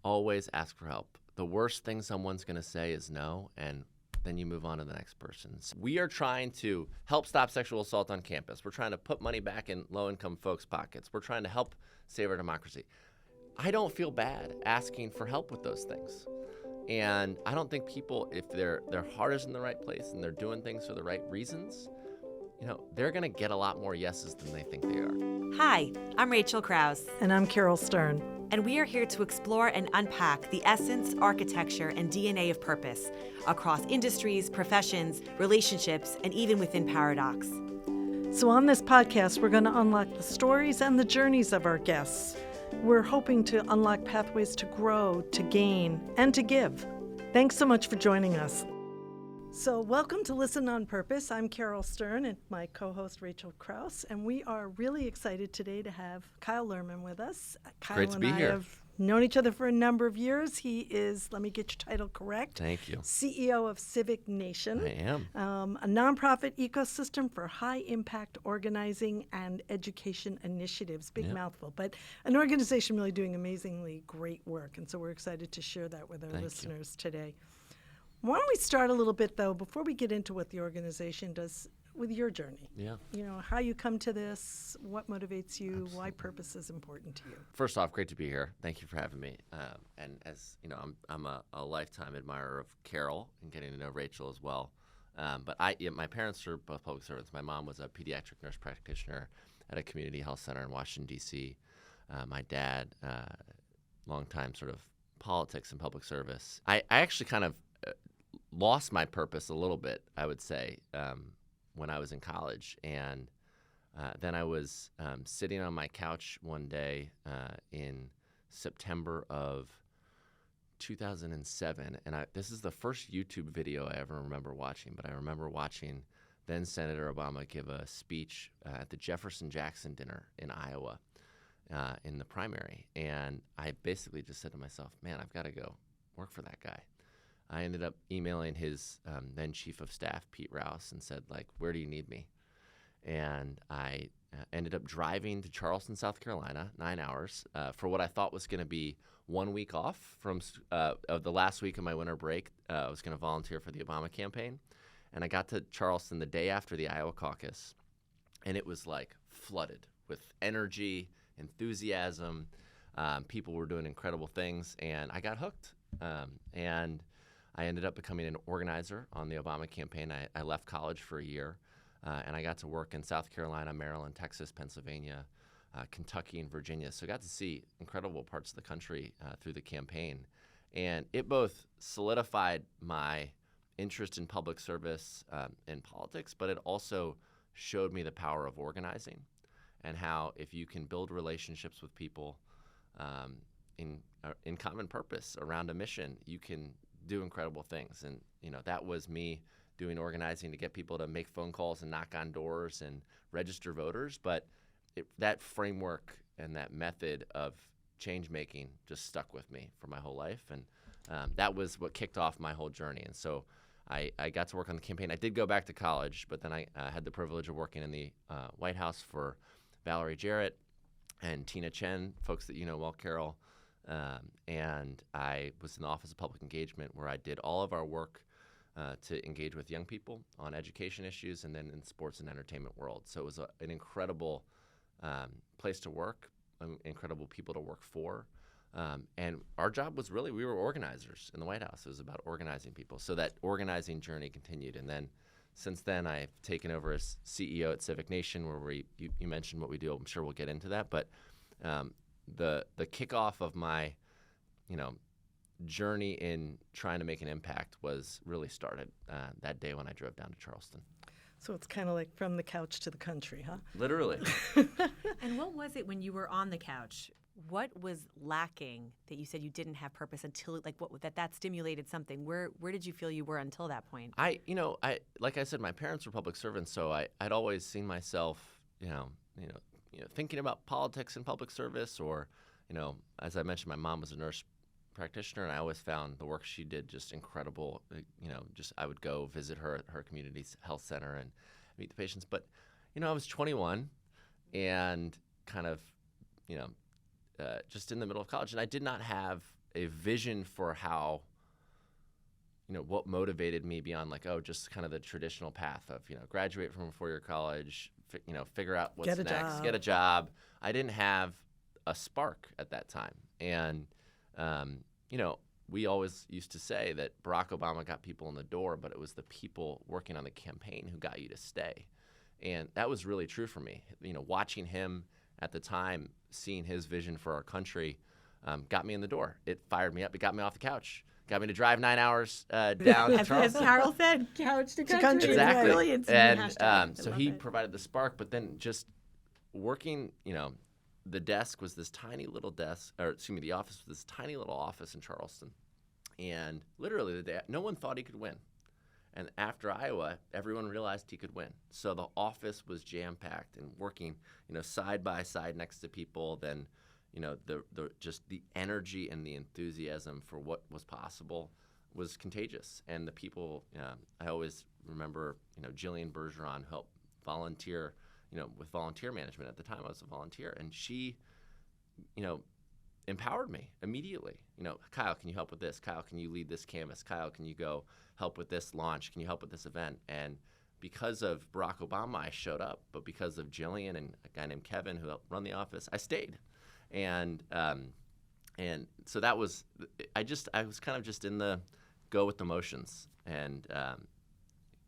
always ask for help. The worst thing someone's going to say is no, and then you move on to the next person. So we are trying to help stop sexual assault on campus. We're trying to put money back in low-income folks' pockets. We're trying to help save our democracy. I don't feel bad asking for help with those things. And I don't think people, if their heart is in the right place and they're doing things for the right reasons, they're going to get a lot more yeses than they think they are. Hi, I'm Rachel Kraus. And I'm Caryl Stern. And we are here to explore and unpack the essence, architecture, and DNA of purpose across industries, professions, relationships, and even within paradox. So on this podcast, we're going to unlock the stories and the journeys of our guests. We're hoping to unlock pathways to grow, to gain, and to give. Thanks so much for joining us. So welcome to Listen on Purpose. I'm Caryl Stern and my co-host Rachel Kraus, and we are really excited today to have Kyle Lierman with us. Kyle Great to be here. Have known each other for a number of years. He is, let me get your title correct. Thank you. CEO of Civic Nation. I am. A nonprofit ecosystem for high-impact organizing and education initiatives. Big mouthful, but an organization really doing amazingly great work, and so we're excited to share that with our listeners today. Why don't we start a little bit, though, before we get into what the organization does with your journey? Yeah. How you come to this, what motivates you, Absolutely. Why purpose is important to you. First off, great to be here. Thank you for having me. And as you know, I'm a lifetime admirer of Caryl and getting to know Rachel as well. But my parents are both public servants. My mom was a pediatric nurse practitioner at a community health center in Washington, D.C. My dad, longtime sort of politics and public service. I actually kind of lost my purpose a little bit, I would say, when I was in college. And then I was sitting on my couch one day in September of 2007. And this is the first YouTube video I ever remember watching, but I remember watching then Senator Obama give a speech at the Jefferson-Jackson dinner in Iowa in the primary. And I basically just said to myself, man, I've got to go work for that guy. I ended up emailing his then chief of staff, Pete Rouse, and said, where do you need me? And I ended up driving to Charleston, South Carolina, 9 hours, for what I thought was going to be 1 week off from of the last week of my winter break. I was going to volunteer for the Obama campaign. And I got to Charleston the day after the Iowa caucus, and it was flooded with energy, enthusiasm. People were doing incredible things, and I got hooked. And I ended up becoming an organizer on the Obama campaign. I left college for a year, and I got to work in South Carolina, Maryland, Texas, Pennsylvania, Kentucky, and Virginia. So I got to see incredible parts of the country through the campaign. And it both solidified my interest in public service and politics, but it also showed me the power of organizing and how if you can build relationships with people in common purpose around a mission, you can do incredible things. And that was me doing organizing to get people to make phone calls and knock on doors and register voters. But that framework and that method of change making just stuck with me for my whole life. And that was what kicked off my whole journey. And so I got to work on the campaign. I did go back to college, but then I had the privilege of working in the White House for Valerie Jarrett and Tina Chen, folks that you know well, Caryl. And I was in the Office of Public Engagement, where I did all of our work to engage with young people on education issues and then in sports and entertainment world. So it was an incredible place to work, incredible people to work for. And our job was really, we were organizers in the White House. It was about organizing people. So that organizing journey continued. And then since then, I've taken over as CEO at Civic Nation, where you mentioned what we do. I'm sure we'll get into that. But the kickoff of my, journey in trying to make an impact was really started that day when I drove down to Charleston. So it's kind of like from the couch to the country, huh? Literally. And what was it when you were on the couch? What was lacking that you said you didn't have purpose until, that stimulated something? Where did you feel you were until that point? I like I said, my parents were public servants, so I'd always seen myself, thinking about politics and public service, or, as I mentioned, my mom was a nurse practitioner, and I always found the work she did just incredible. I would go visit her at her community health center and meet the patients. But, I was 21 and kind of, just in the middle of college, and I did not have a vision for how, what motivated me beyond like, just kind of the traditional path of, graduate from a four-year college, figure out what's next, get a job. I didn't have a spark at that time. And, we always used to say that Barack Obama got people in the door, but it was the people working on the campaign who got you to stay. And that was really true for me. Watching him at the time, seeing his vision for our country, got me in the door. It fired me up. It got me off the couch. Got me to drive 9 hours down to Charleston. As Caryl said, couch to country. Exactly. Brilliant. And so he provided the spark, but then just working, the desk was this tiny little desk, the office was this tiny little office in Charleston. And literally the day, no one thought he could win. And after Iowa, everyone realized he could win. So the office was jam-packed and working, side by side next to people. Then, just the energy and the enthusiasm for what was possible was contagious. And the people, I always remember, Jillian Bergeron helped volunteer, with volunteer management. At the time, I was a volunteer, and she, empowered me immediately. Kyle, can you help with this? Kyle, can you lead this canvas? Kyle, can you go help with this launch? Can you help with this event? And because of Barack Obama, I showed up. But because of Jillian and a guy named Kevin who helped run the office, I stayed. And so that was, I was kind of just in the go with the motions, and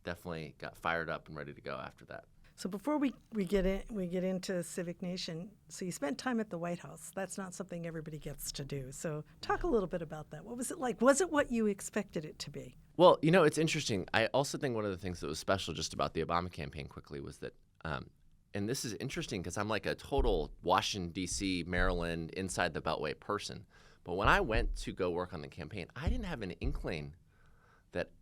definitely got fired up and ready to go after that. So before we get into Civic Nation, so you spent time at the White House. That's not something everybody gets to do. So talk a little bit about that. What was it like? Was it what you expected it to be? Well, it's interesting. I also think one of the things that was special just about the Obama campaign quickly was that, and this is interesting because I'm like a total Washington, D.C., Maryland, inside the Beltway person. But when I went to go work on the campaign, I didn't have an inkling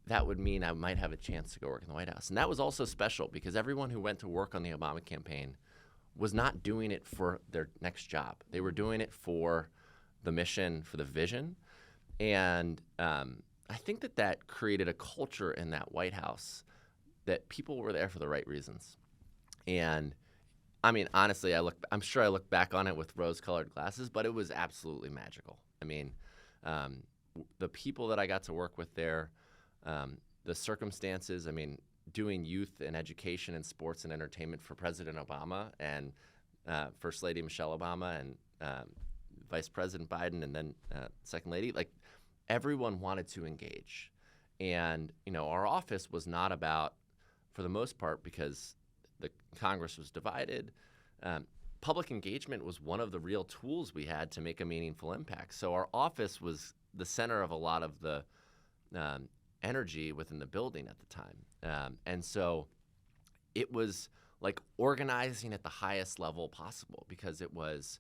that would mean I might have a chance to go work in the White House. And that was also special because everyone who went to work on the Obama campaign was not doing it for their next job. They were doing it for the mission, for the vision. And I think that created a culture in that White House that people were there for the right reasons. And I mean, honestly, I'm sure I look back on it with rose-colored glasses, but it was absolutely magical. I mean, the people that I got to work with there, the circumstances, I mean, doing youth and education and sports and entertainment for President Obama and First Lady Michelle Obama and Vice President Biden and then Second Lady, like everyone wanted to engage. And, our office was not about, for the most part, because the Congress was divided, public engagement was one of the real tools we had to make a meaningful impact. So our office was the center of a lot of the energy within the building at the time. And so it was like organizing at the highest level possible because it was,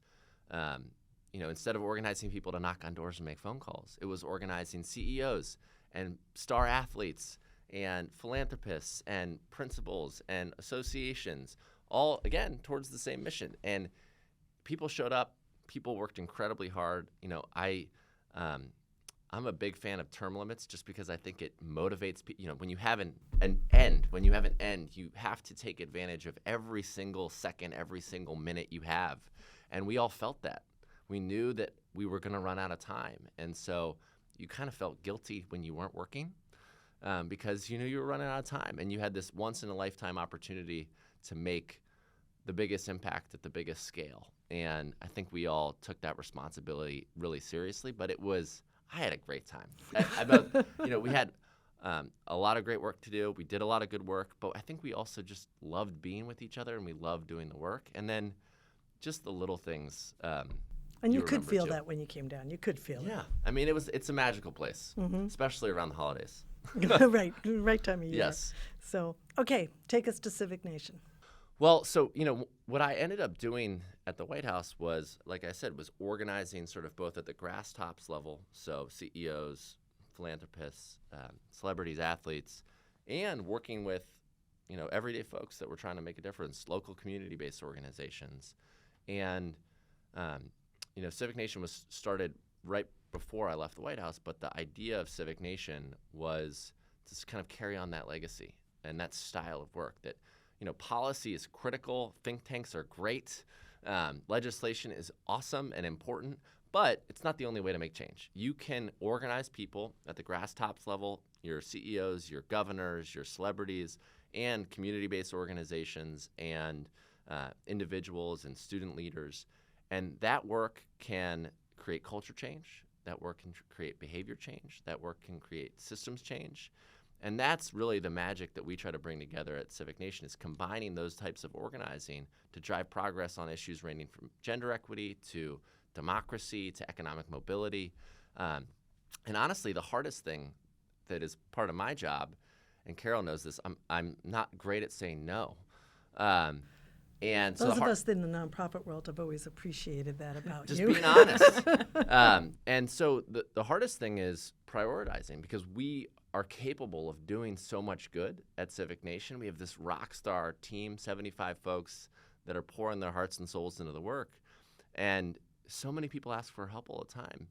instead of organizing people to knock on doors and make phone calls, it was organizing CEOs and star athletes and philanthropists and principals and associations, all, again, towards the same mission. And people showed up. People worked incredibly hard. I'm a big fan of term limits just because I think it motivates people. When you have an end, you have to take advantage of every single second, every single minute you have. And we all felt that. We knew that we were going to run out of time. And so you kind of felt guilty when you weren't working because you knew you were running out of time. And you had this once-in-a-lifetime opportunity to make the biggest impact at the biggest scale. And I think we all took that responsibility really seriously. But I had a great time. We had a lot of great work to do. We did a lot of good work, but I think we also just loved being with each other and we loved doing the work. And then just the little things. And you could feel that when you came down. You could feel it. Yeah. I mean, it's a magical place, especially around the holidays. right time of year. Yes. So, okay, take us to Civic Nation. Well, so, what I ended up doing at the White House was, like I said, was organizing sort of both at the grass tops level, so CEOs, philanthropists, celebrities, athletes, and working with, everyday folks that were trying to make a difference, local community-based organizations. And, Civic Nation was started right before I left the White House, but the idea of Civic Nation was to kind of carry on that legacy and that style of work that, policy is critical. Think tanks are great. Legislation is awesome and important, But it's not the only way to make change. You can organize people at the grass tops level, your CEOs, your governors, your celebrities, and community-based organizations and individuals and student leaders. And that work can create culture change. That work can create behavior change. That work can create systems change. And that's really the magic that we try to bring together at Civic Nation, is combining those types of organizing to drive progress on issues ranging from gender equity to democracy to economic mobility. And honestly, the hardest thing that is part of my job, and Caryl knows this, I'm not great at saying no. And so those of us in the nonprofit world have always appreciated that about just you. being honest. And so the hardest thing is prioritizing, because we are capable of doing so much good at Civic Nation. We have this rock star team, 75 folks that are pouring their hearts and souls into the work. And so many people ask for help all the time.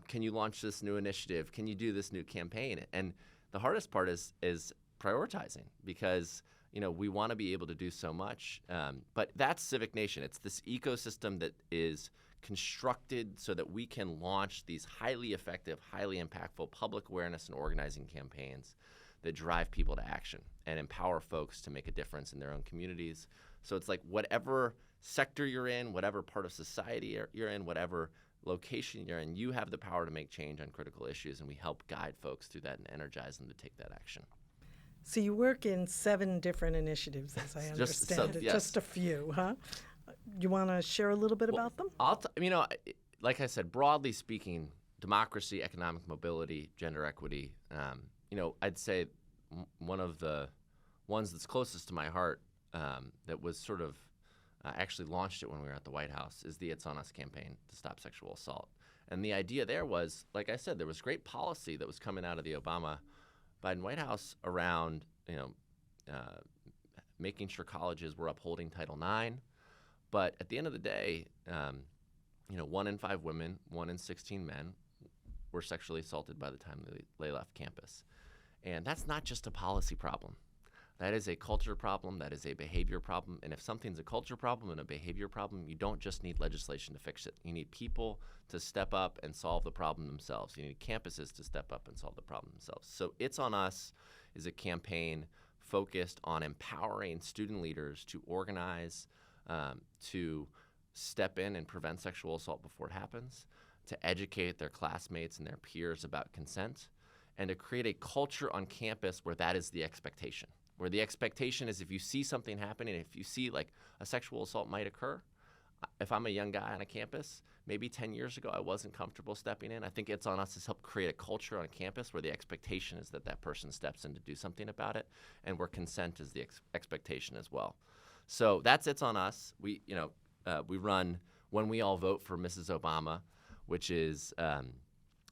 Can you launch this new initiative? Can you do this new campaign? And the hardest part is prioritizing, because we want to be able to do so much. But that's Civic Nation. It's this ecosystem that is constructed so that we can launch these highly effective, highly impactful public awareness and organizing campaigns that drive people to action and empower folks to make a difference in their own communities. So it's like whatever sector you're in, whatever part of society you're in, whatever location you're in, you have the power to make change on critical issues, and we help guide folks through that and energize them to take that action. So you work in 7 different initiatives, as I understand it. Yes. Just a few, huh? You want to share a little bit about them? Like I said, broadly speaking, democracy, economic mobility, gender equity. I'd say one of the ones that's closest to my heart that was sort of actually launched it when we were at the White House is the It's On Us campaign to stop sexual assault. And the idea there was, like I said, there was great policy that was coming out of the Obama-Biden White House around making sure colleges were upholding Title IX. But at the end of the day, 1 in 5 women, 1 in 16 men were sexually assaulted by the time they left campus. And that's not just a policy problem. That is a culture problem. That is a behavior problem. And if something's a culture problem and a behavior problem, you don't just need legislation to fix it. You need people to step up and solve the problem themselves. You need campuses to step up and solve the problem themselves. So It's On Us is a campaign focused on empowering student leaders to organize, to step in and prevent sexual assault before it happens, to educate their classmates and their peers about consent, and to create a culture on campus where that is the expectation. Where the expectation is, if you see something happening, if you see like a sexual assault might occur, if I'm a young guy on a campus, maybe 10 years ago I wasn't comfortable stepping in. I think It's On Us to help create a culture on campus where the expectation is that that person steps in to do something about it, and where consent is the expectation as well. So that's It's On Us. We run When We All Vote for Mrs. Obama, which is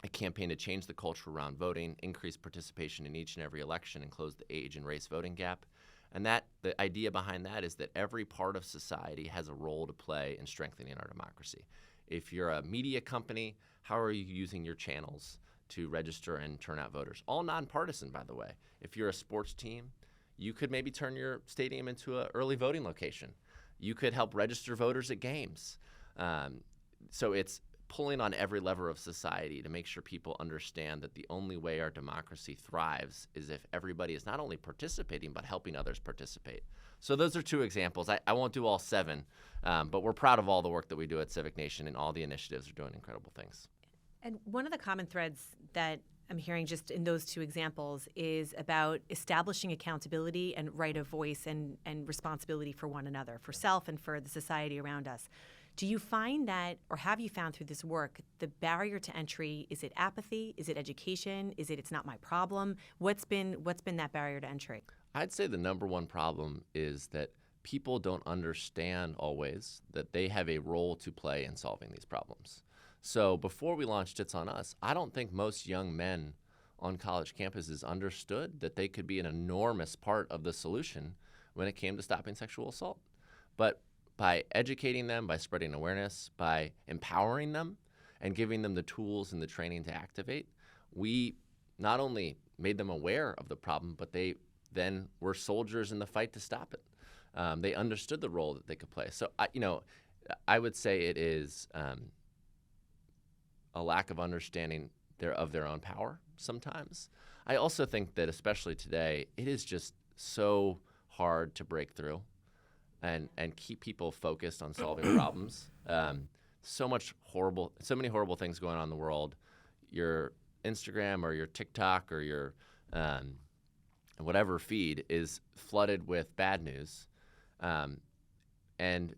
a campaign to change the culture around voting, increase participation in each and every election, and close the age and race voting gap. And the idea behind that is that every part of society has a role to play in strengthening our democracy. If you're a media company, how are you using your channels to register and turn out voters? All nonpartisan, by the way. If you're a sports team, you could maybe turn your stadium into an early voting location. You could help register voters at games. So it's pulling on every lever of society to make sure people understand that the only way our democracy thrives is if everybody is not only participating, but helping others participate. So those are 2 examples. I won't do all 7, but we're proud of all the work that we do at Civic Nation, and all the initiatives are doing incredible things. And one of the common threads that I'm hearing just in those 2 examples is about establishing accountability and right of voice and responsibility for one another, for self and for the society around us. Do you find that, or have you found through this work, the barrier to entry, is it apathy? Is it education? Is it it's not my problem? What's been that barrier to entry? I'd say the number one problem is that people don't understand always that they have a role to play in solving these problems. So before we launched It's On Us, I don't think most young men on college campuses understood that they could be an enormous part of the solution when it came to stopping sexual assault. But by educating them, by spreading awareness, by empowering them and giving them the tools and the training to activate, we not only made them aware of the problem, but they then were soldiers in the fight to stop it. They understood the role that they could play. So, I would say it is a lack of understanding of their own power sometimes. I also think that especially today, it is just so hard to break through and keep people focused on solving problems. So many horrible things going on in the world. Your Instagram or your TikTok or your whatever feed is flooded with bad news. And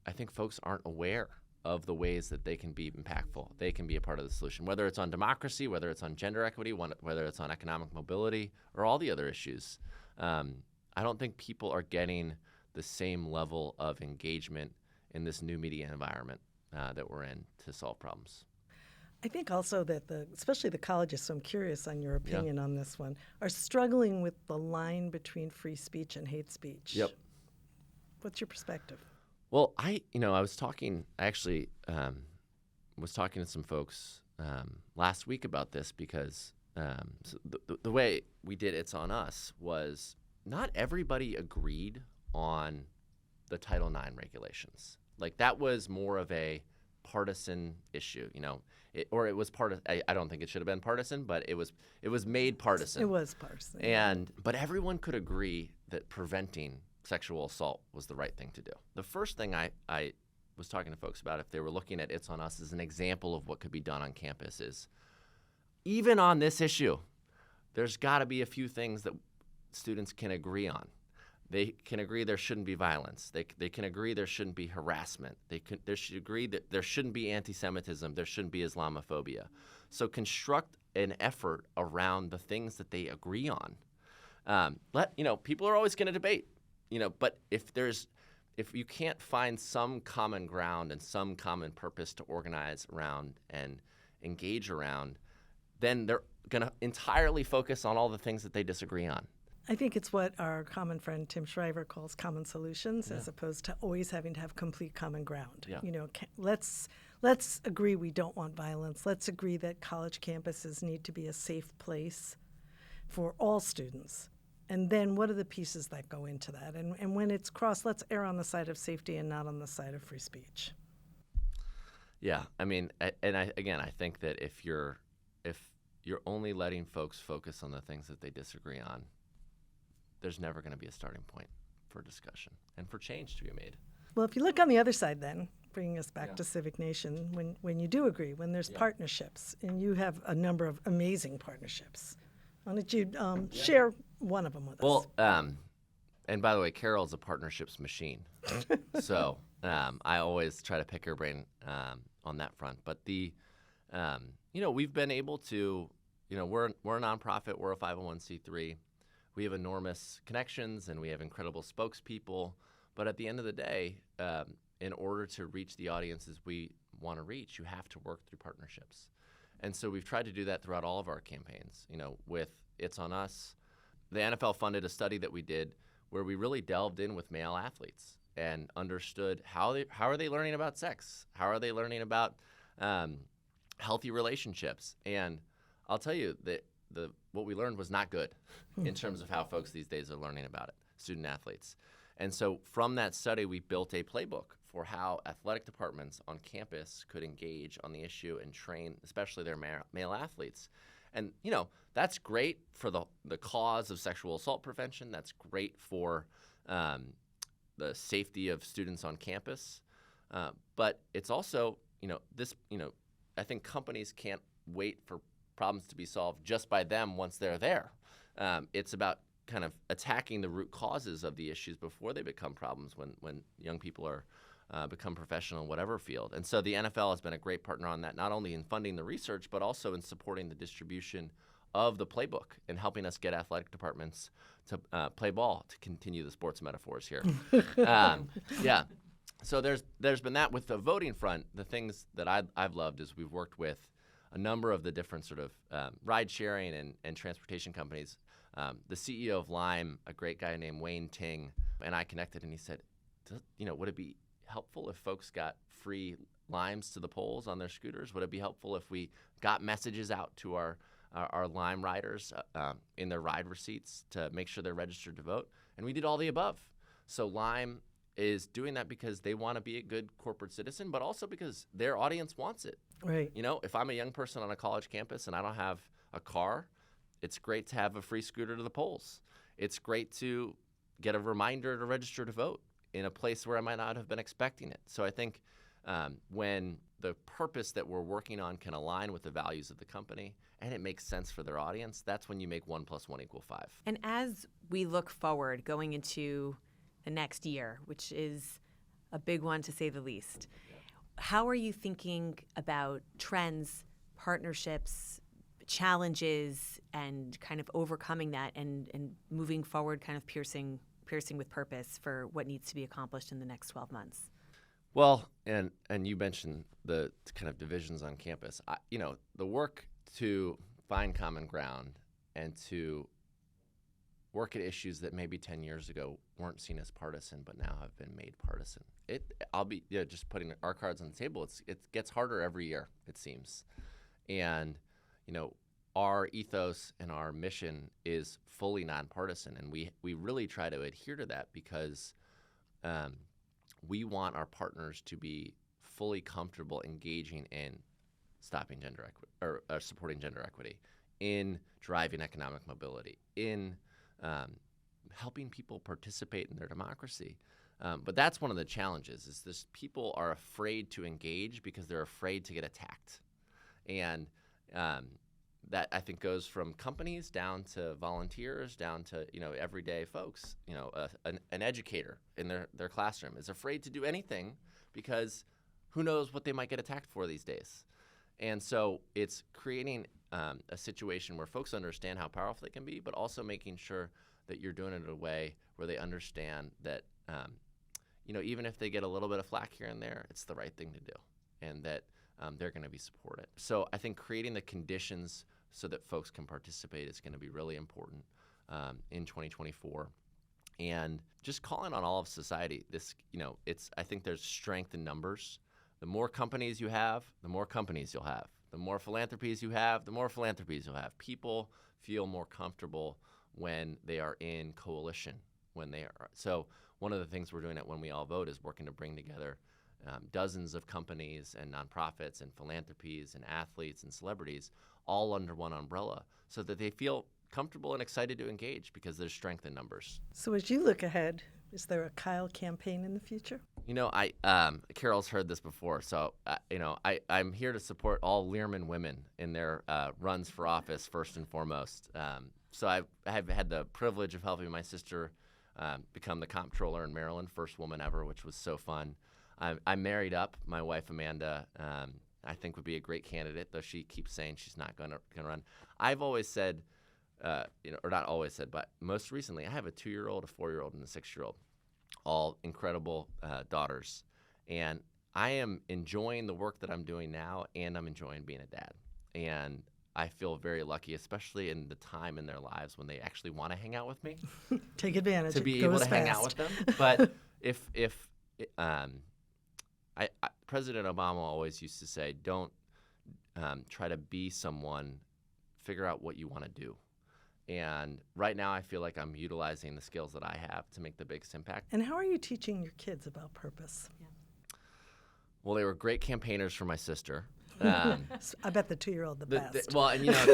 I think folks aren't aware of the ways that they can be impactful. They can be a part of the solution, whether it's on democracy, whether it's on gender equity, whether it's on economic mobility, or all the other issues. I don't think people are getting the same level of engagement in this new media environment that we're in to solve problems. I think also that especially the colleges, so I'm curious on your opinion on this one, are struggling with the line between free speech and hate speech. Yep. What's your perspective? Well, I was talking to some folks last week about this because so the way we did It's On Us was not everybody agreed on the Title IX regulations. Like that was more of a partisan issue, it was part of. I don't think it should have been partisan, but it was made partisan. It was partisan. But everyone could agree that preventing sexual assault was the right thing to do. The first thing I was talking to folks about, if they were looking at It's On Us as an example of what could be done on campus, is even on this issue, there's got to be a few things that students can agree on. They can agree there shouldn't be violence. They can agree there shouldn't be harassment. They should agree that there shouldn't be anti-Semitism. There shouldn't be Islamophobia. So construct an effort around the things that they agree on. People are always going to debate. But if you can't find some common ground and some common purpose to organize around and engage around, then they're going to entirely focus on all the things that they disagree on. I think it's what our common friend Tim Shriver calls common solutions, as opposed to always having to have complete common ground. Yeah. Let's agree we don't want violence. Let's agree that college campuses need to be a safe place for all students. And then what are the pieces that go into that? And when it's crossed, let's err on the side of safety and not on the side of free speech. Yeah, I think that if you're only letting folks focus on the things that they disagree on, there's never going to be a starting point for discussion and for change to be made. Well, if you look on the other side then, bringing us back to Civic Nation, when you do agree, when there's partnerships, and you have a number of amazing partnerships, why don't you share one of them with us? Well, and by the way, Caryl's a partnerships machine. So I always try to pick her brain on that front. But we've been able to, we're a nonprofit, we're a 501c3. We have enormous connections and we have incredible spokespeople. But at the end of the day, in order to reach the audiences we want to reach, you have to work through partnerships. And so we've tried to do that throughout all of our campaigns. With It's On Us, the NFL funded a study that we did where we really delved in with male athletes and understood how are they learning about sex? How are they learning about healthy relationships? And I'll tell you that what we learned was not good in terms of how folks these days are learning about it, student athletes. And so from that study, we built a playbook for how athletic departments on campus could engage on the issue and train, especially their male athletes. And, that's great for the cause of sexual assault prevention. That's great for the safety of students on campus. But it's also, I think companies can't wait for problems to be solved just by them once they're there. It's about kind of attacking the root causes of the issues before they become problems when young people are become professional in whatever field. And so the NFL has been a great partner on that, not only in funding the research, but also in supporting the distribution of the playbook and helping us get athletic departments to play ball, to continue the sports metaphors here. So there's been that. With the voting front, the things that I've loved is we've worked with a number of the different sort of ride sharing and transportation companies. The CEO of Lime, a great guy named Wayne Ting, and I connected, and he said, would it be helpful if folks got free Limes to the polls on their scooters? Would it be helpful if we got messages out to our Lime riders in their ride receipts to make sure they're registered to vote? And we did all the above. So Lime is doing that because they want to be a good corporate citizen, but also because their audience wants it. Right. You know, if I'm a young person on a college campus and I don't have a car, it's great to have a free scooter to the polls. It's great to get a reminder to register to vote in a place where I might not have been expecting it. So I think when the purpose that we're working on can align with the values of the company and it makes sense for their audience, that's when you make 1 + 1 = 5. And as we look forward going into the next year, which is a big one to say the least, how are you thinking about trends, partnerships, challenges, and kind of overcoming that and moving forward, kind of piercing with purpose for what needs to be accomplished in the next 12 months? Well, and you mentioned the kind of divisions on campus. The work to find common ground and to work at issues that maybe 10 years ago weren't seen as partisan but now have been made partisan. Just putting our cards on the table, it gets harder every year, it seems. And, our ethos and our mission is fully nonpartisan, and we really try to adhere to that because we want our partners to be fully comfortable engaging in stopping gender equity or supporting gender equity, in driving economic mobility, in helping people participate in their democracy. But that's one of the challenges is this: people are afraid to engage because they're afraid to get attacked. And that, I think, goes from companies down to volunteers, down to everyday folks. An educator in their classroom is afraid to do anything because who knows what they might get attacked for these days. And so it's creating a situation where folks understand how powerful they can be, but also making sure that you're doing it in a way where they understand that even if they get a little bit of flack here and there, it's the right thing to do, and that they're going to be supported. So I think creating the conditions so that folks can participate is going to be really important in 2024. And just calling on all of society, I think there's strength in numbers. The more companies you have, the more companies you'll have. The more philanthropies you have, the more philanthropies you'll have. People feel more comfortable when they are in coalition. So one of the things we're doing at When We All Vote is working to bring together dozens of companies and nonprofits and philanthropies and athletes and celebrities all under one umbrella so that they feel comfortable and excited to engage because there's strength in numbers. So as you look ahead, is there a Kyle campaign in the future? Carol's heard this before, so I'm here to support all Lierman women in their runs for office first and foremost. So I have had the privilege of helping my sister become the comptroller in Maryland, first woman ever, which was so fun. I'm married up. My wife Amanda, I think, would be a great candidate, though she keeps saying she's not going to run. I've always said, or not always said, but most recently, I have a 2-year-old, a 4-year-old, and a 6-year-old, all incredible daughters. And I am enjoying the work that I'm doing now, and I'm enjoying being a dad. And I feel very lucky, especially in the time in their lives when they actually want to hang out with me. Take advantage. To be able to hang out with them. But if President Obama always used to say, don't try to be someone, figure out what you want to do. And right now I feel like I'm utilizing the skills that I have to make the biggest impact. And how are you teaching your kids about purpose? Yeah. Well, they were great campaigners for my sister. I bet the 2-year-old the best.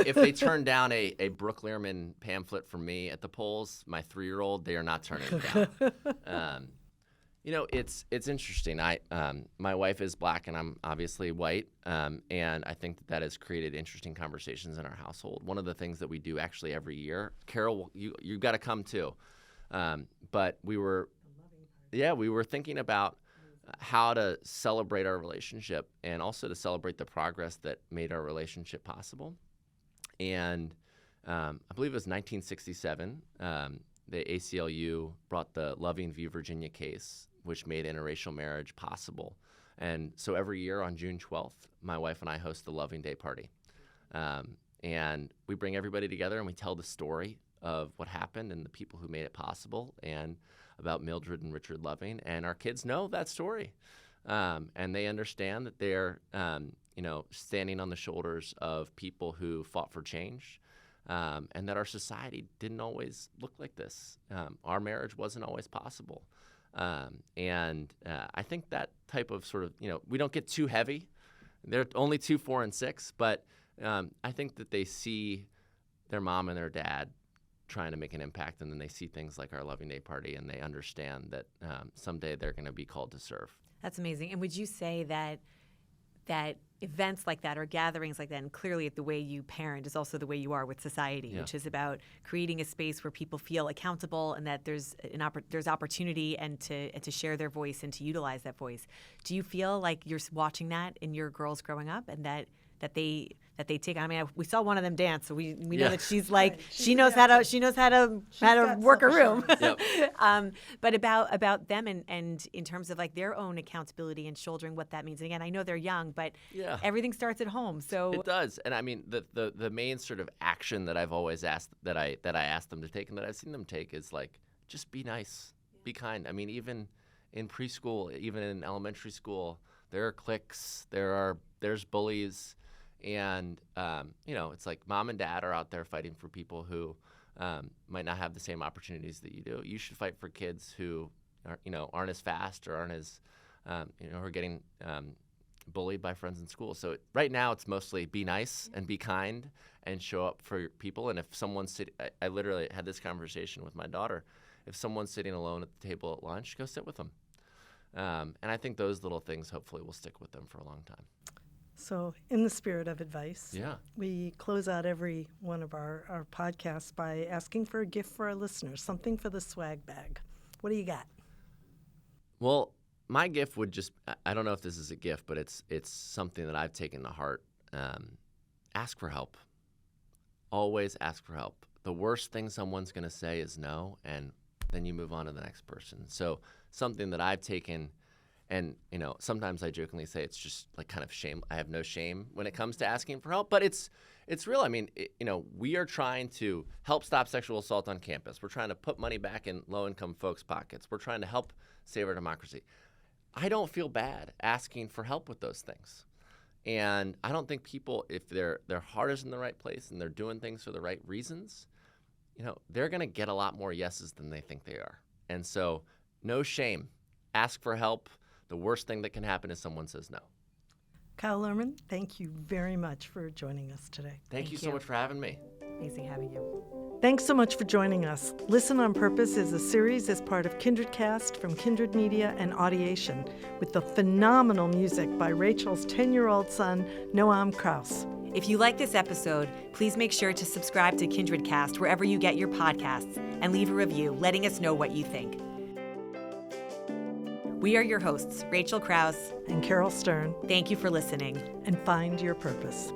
If they turn down a Brooke Lierman pamphlet from me at the polls, my 3-year-old, they are not turning it down. It's interesting. My wife is black and I'm obviously white, and I think that has created interesting conversations in our household. One of the things that we do actually every year, Caryl, you got to come too. But we were thinking about how to celebrate our relationship and also to celebrate the progress that made our relationship possible. And I believe it was 1967. The ACLU brought the Loving v. Virginia case, which made interracial marriage possible. And so every year on June 12th, my wife and I host the Loving Day party. And we bring everybody together and we tell the story of what happened and the people who made it possible and about Mildred and Richard Loving. And our kids know that story. And they understand that they're, standing on the shoulders of people who fought for change. And that our society didn't always look like this. Our marriage wasn't always possible. And I think that type of we don't get too heavy They're only 2, 4, and 6, but I think that they see their mom and their dad trying to make an impact, and then they see things like our Loving Day party, and they understand that someday they're going to be called to serve. That's amazing. And would you say that events like that or gatherings like that, and clearly the way you parent is also the way you are with society, which is about creating a space where people feel accountable and that there's opportunity and to share their voice and to utilize that voice. Do you feel like you're watching that in your girls growing up, and that they take? I mean, we saw one of them dance, so we know that she's like she knows how to work a room. Yep. But about them and in terms of like their own accountability and shouldering what that means. And again, I know they're young, but everything starts at home. So it does. And I mean, the main sort of action that I've always asked that I asked them to take and that I've seen them take is like, just be nice, be kind. I mean, even in preschool, even in elementary school, there are cliques, there's bullies. And, it's like mom and dad are out there fighting for people who might not have the same opportunities that you do. You should fight for kids who aren't as fast or aren't as, who are getting bullied by friends in school. So right now it's mostly be nice and be kind and show up for people. And if someone's sitting, I literally had this conversation with my daughter. If someone's sitting alone at the table at lunch, go sit with them. And I think those little things hopefully will stick with them for a long time. So in the spirit of advice, Yeah. we close out every one of our podcasts by asking for a gift for our listeners, something for the swag bag. What do you got? Well, my gift would just, I don't know if this is a gift, but it's something that I've taken to heart. Ask for help. Always ask for help. The worst thing someone's going to say is no, and then you move on to the next person. So something that I've taken. And, sometimes I jokingly say it's just like kind of shame. I have no shame when it comes to asking for help, but it's real. I mean, we are trying to help stop sexual assault on campus. We're trying to put money back in low-income folks' pockets. We're trying to help save our democracy. I don't feel bad asking for help with those things. And I don't think people, if their heart is in the right place and they're doing things for the right reasons, they're going to get a lot more yeses than they think they are. And so no shame. Ask for help. The worst thing that can happen is someone says no. Caryl Lierman, thank you very much for joining us today. Thank you so much for having me. Amazing having you. Thanks so much for joining us. Listen on Purpose is a series as part of KindredCast from Kindred Media and Audiation, with the phenomenal music by Rachel's 10-year-old son, Noam Kraus. If you like this episode, please make sure to subscribe to KindredCast wherever you get your podcasts and leave a review letting us know what you think. We are your hosts, Rachel Kraus and Caryl Stern. Thank you for listening. And find your purpose.